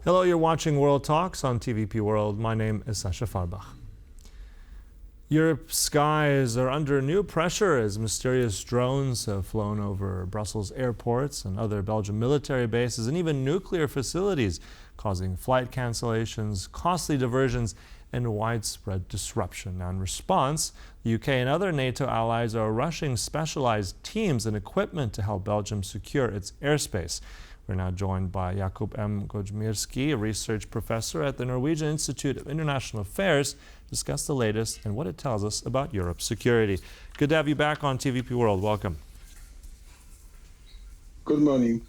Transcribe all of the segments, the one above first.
Hello, you're watching World Talks on TVP World. My name is Sascha Fahrbach. Europe's skies are under new pressure as mysterious drones have flown over Brussels airports and other Belgian military bases and even nuclear facilities, causing flight cancellations, costly diversions, and widespread disruption. Now, in response, the UK and other NATO allies are rushing specialized teams and equipment to help Belgium secure its airspace. We're now joined by Jakub M. Godzimirski, a research professor at the Norwegian Institute of International Affairs, to discuss the latest and what it tells us about Europe's security. Good to have you back on TVP World. Welcome. Good morning.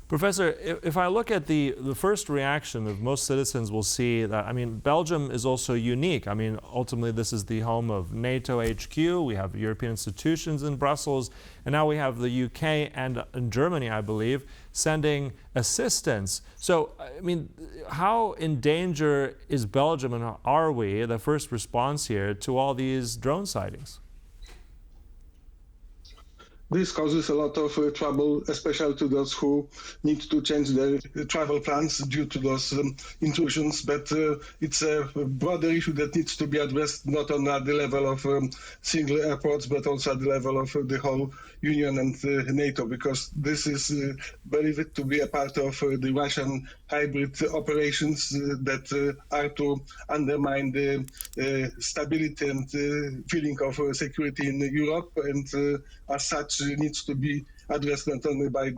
Professor, if I look at the first reaction of most citizens will see that, Belgium is also unique. Ultimately, this is the home of NATO HQ. We have European institutions in Brussels. And now we have the UK and Germany, I believe, sending assistance. So, how in danger is Belgium, and are we, the first response here, to all these drone sightings? This causes a lot of trouble, especially to those who need to change their travel plans due to those intrusions. But it's a broader issue that needs to be addressed not only at the level of single airports, but also at the level of the whole Union and NATO, because this is believed to be a part of the Russian hybrid operations that are to undermine the stability and feeling of security in Europe, and as such needs to be addressed not only by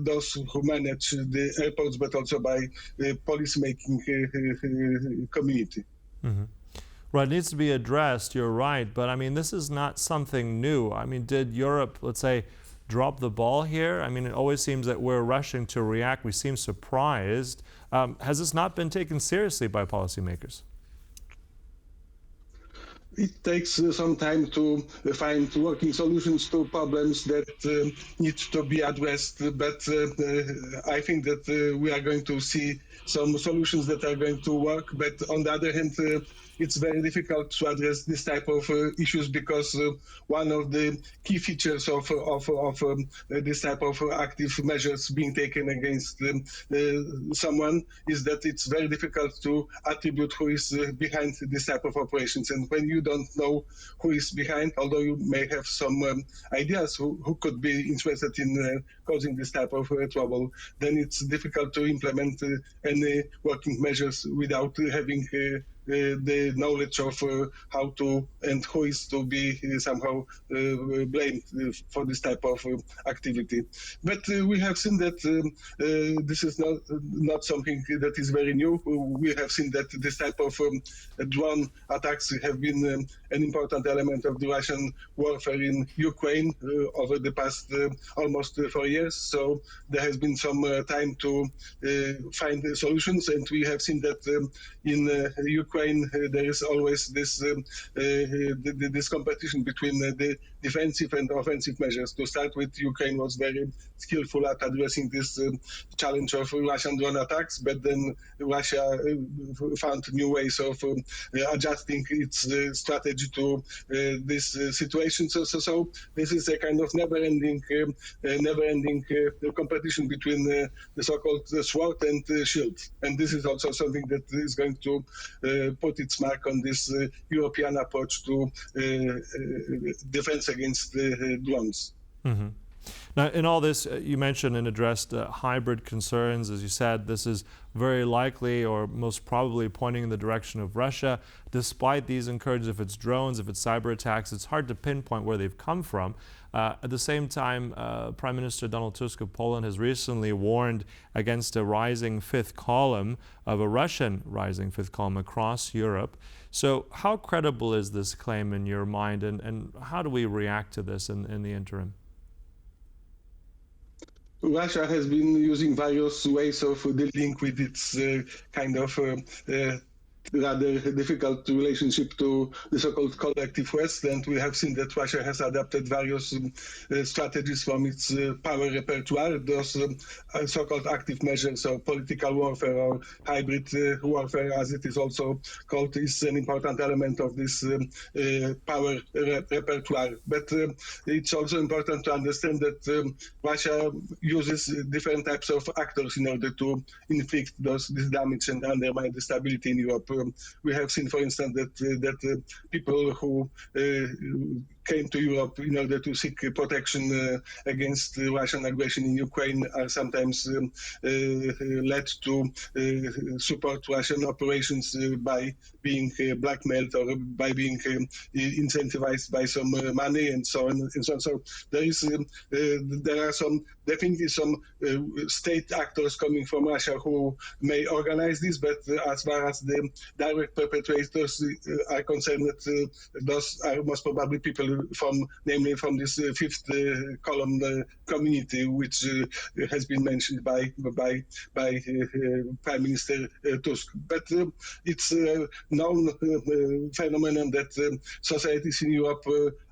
those who manage the airports, but also by the policy-making community. Mm-hmm. Right, it needs to be addressed, you're right, but this is not something new. Did Europe, let's say, drop the ball here? It always seems that we're rushing to react. We seem surprised. Has this not been taken seriously by policymakers? It takes some time to find working solutions to problems that need to be addressed, but I think that we are going to see some solutions that are going to work. But on the other hand, it's very difficult to address this type of issues, because one of the key features of this type of active measures being taken against someone is that it's very difficult to attribute who is behind this type of operations. And when you don't know who is behind, although you may have some ideas who could be interested in causing this type of trouble, then it's difficult to implement any working measures without having the knowledge of how to and who is to be somehow blamed for this type of activity. But we have seen that this is not something that is very new. We have seen that this type of drone attacks have been an important element of the Russian warfare in Ukraine over the past almost 4 years. So there has been some time to find solutions, and we have seen that in Ukraine there is always this competition between the defensive and offensive measures. To start with, Ukraine was very skillful at addressing this challenge of Russian drone attacks, but then Russia found new ways of adjusting its strategy to this situation. So this is a kind of never-ending competition between the so-called sword and shield, and this is also something that is going to put its mark on this European approach to defense against drones. Mm-hmm. Now, in all this, you mentioned and addressed hybrid concerns. As you said, this is very likely or most probably pointing in the direction of Russia. Despite these incursions, if it's drones, if it's cyber attacks, it's hard to pinpoint where they've come from. At the same time, Prime Minister Donald Tusk of Poland has recently warned against a rising fifth column of a Russian rising fifth column across Europe. So how credible is this claim in your mind, and how do we react to this in the interim? Russia has been using various ways of dealing with its kind of rather difficult relationship to the so-called collective West, and we have seen that Russia has adapted various strategies from its power repertoire. Those so-called active measures, so political warfare or hybrid warfare, as it is also called, is an important element of this power repertoire. But it's also important to understand that Russia uses different types of actors in order to inflict this damage and undermine the stability in Europe. We have seen, for instance, that people who came to Europe in order to seek protection against Russian aggression in Ukraine are sometimes led to support Russian operations by being blackmailed or by being incentivized by some money and so on and so on. So there are definitely some state actors coming from Russia who may organize this, but as far as the direct perpetrators are concerned, those are most probably people namely from this fifth column community, which has been mentioned by Prime Minister Tusk. But it's a known phenomenon that societies in Europe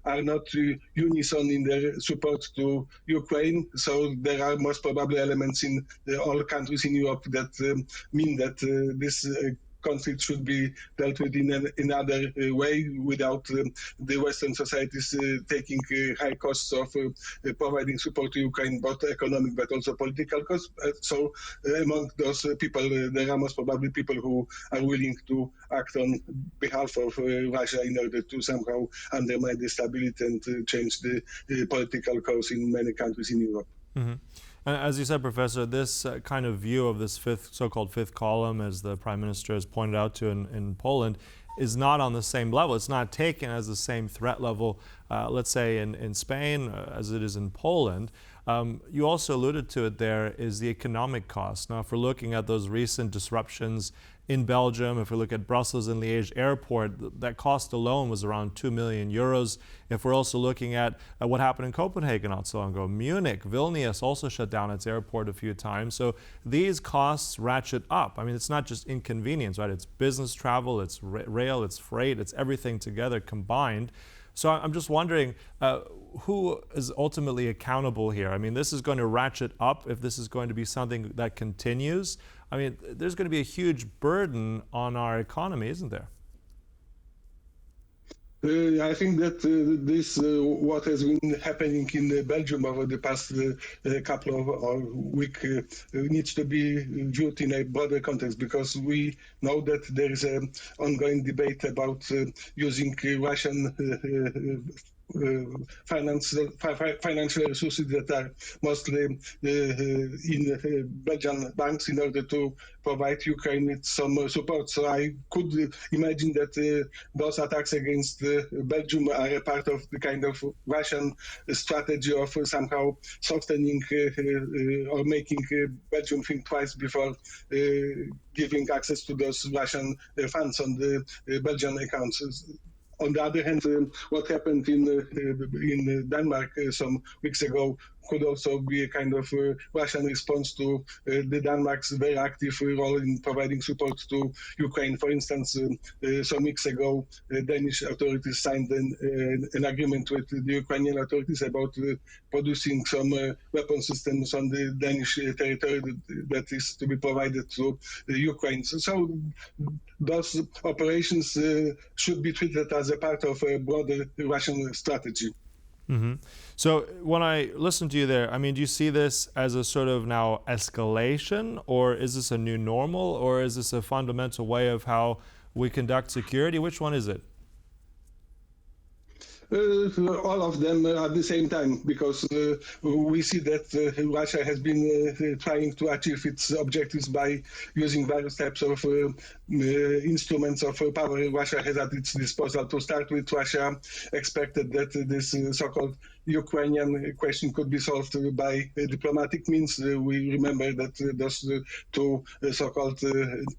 are not unison in their support to Ukraine. So there are most probably elements in all countries in Europe that mean that this conflict should be dealt with in another way without the Western societies taking high costs of providing support to Ukraine, both economic but also political costs. So among those people, there are most probably people who are willing to act on behalf of Russia in order to somehow undermine the stability and change the political course in many countries in Europe. Mm-hmm. And as you said, Professor, this kind of view of this so-called fifth column, as the Prime Minister has pointed out to in Poland, is not on the same level. It's not taken as the same threat level, let's say, in Spain as it is in Poland. You also alluded to it there, is the economic cost. Now, if we're looking at those recent disruptions in Belgium, if we look at Brussels and Liège airport, that cost alone was around 2 million euros. If we're also looking at what happened in Copenhagen not so long ago, Munich, Vilnius also shut down its airport a few times. So these costs ratchet up. I mean, it's not just inconvenience, right? It's business travel, it's rail, it's freight, it's everything together combined. So I'm just wondering, who is ultimately accountable here? I mean, this is going to ratchet up if this is going to be something that continues. I mean, there's going to be a huge burden on our economy, isn't there? I think that what has been happening in Belgium over the past couple of weeks needs to be viewed in a broader context, because we know that there is an ongoing debate about using Russian financial resources that are mostly in Belgian banks in order to provide Ukraine with some support. So I could imagine that those attacks against Belgium are a part of the kind of Russian strategy of somehow softening or making Belgium think twice before giving access to those Russian funds on the Belgian accounts. On the other hand, what happened in Denmark some weeks ago could also be a kind of Russian response to the Denmark's very active role in providing support to Ukraine. For instance, some weeks ago, Danish authorities signed an agreement with the Ukrainian authorities about producing some weapon systems on the Danish territory that is to be provided to Ukraine. So those operations should be treated as a part of a broader Russian strategy. Mm-hmm. So when I listen to you there, I mean, do you see this as a sort of now escalation, or is this a new normal, or is this a fundamental way of how we conduct security? Which one is it? All of them at the same time, because we see that Russia has been trying to achieve its objectives by using various types of instruments of power Russia has at its disposal. To start with, Russia expected that this so-called Ukrainian question could be solved by diplomatic means. We remember that those two so-called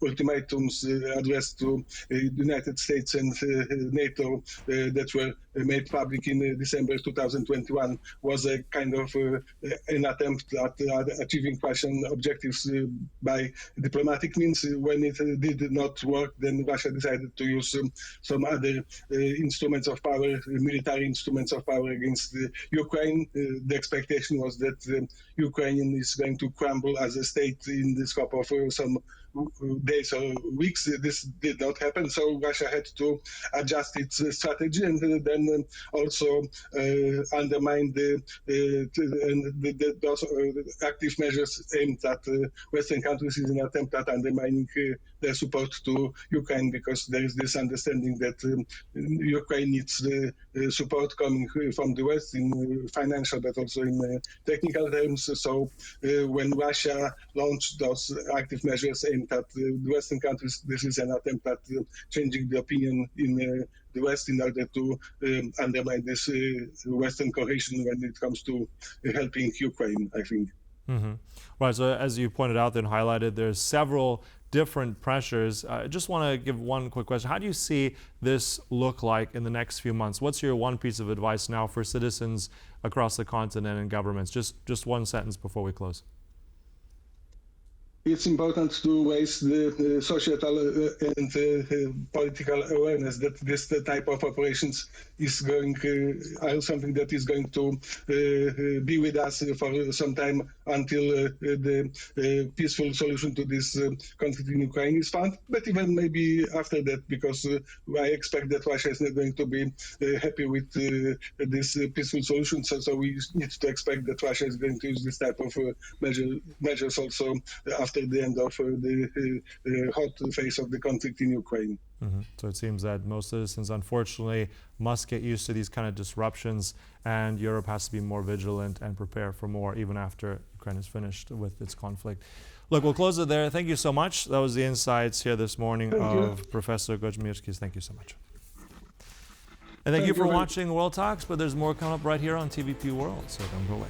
ultimatums addressed to the United States and NATO that were made public in December 2021 was a kind of an attempt at achieving Russian objectives by diplomatic means. When it did not work, then Russia decided to use some other instruments of power, military instruments of power against Ukraine. The expectation was that Ukraine is going to crumble as a state in the scope of some days or weeks. This did not happen, so Russia had to adjust its strategy and then also undermine those active measures aimed at Western countries in an attempt at undermining their support to Ukraine, because there is this understanding that Ukraine needs support coming from the West in financial but also in technical terms. So when Russia launched those active measures aimed at the Western countries, this is an attempt at changing the opinion in the West in order to undermine this Western cohesion when it comes to helping Ukraine, I think. Mm-hmm. Right, so as you pointed out and highlighted, there's several different pressures. I just want to give one quick question. How do you see this look like in the next few months? What's your one piece of advice now for citizens across the continent and governments? Just one sentence before we close. It's important to raise the societal and political awareness that this type of operations is going are something that is going to be with us for some time until the peaceful solution to this conflict in Ukraine is found. But even maybe after that, because I expect that Russia is not going to be happy with this peaceful solution. So we need to expect that Russia is going to use this type of measures also after the end of the hot phase of the conflict in Ukraine. Mm-hmm. So it seems that most citizens, unfortunately, must get used to these kind of disruptions, and Europe has to be more vigilant and prepare for more even after Ukraine is finished with its conflict. Look, we'll close it there. Thank you so much. That was the insights here this morning of Professor Godzimirski. Thank you so much. And thank you for watching World Talks, but there's more coming up right here on TVP World, so don't go away.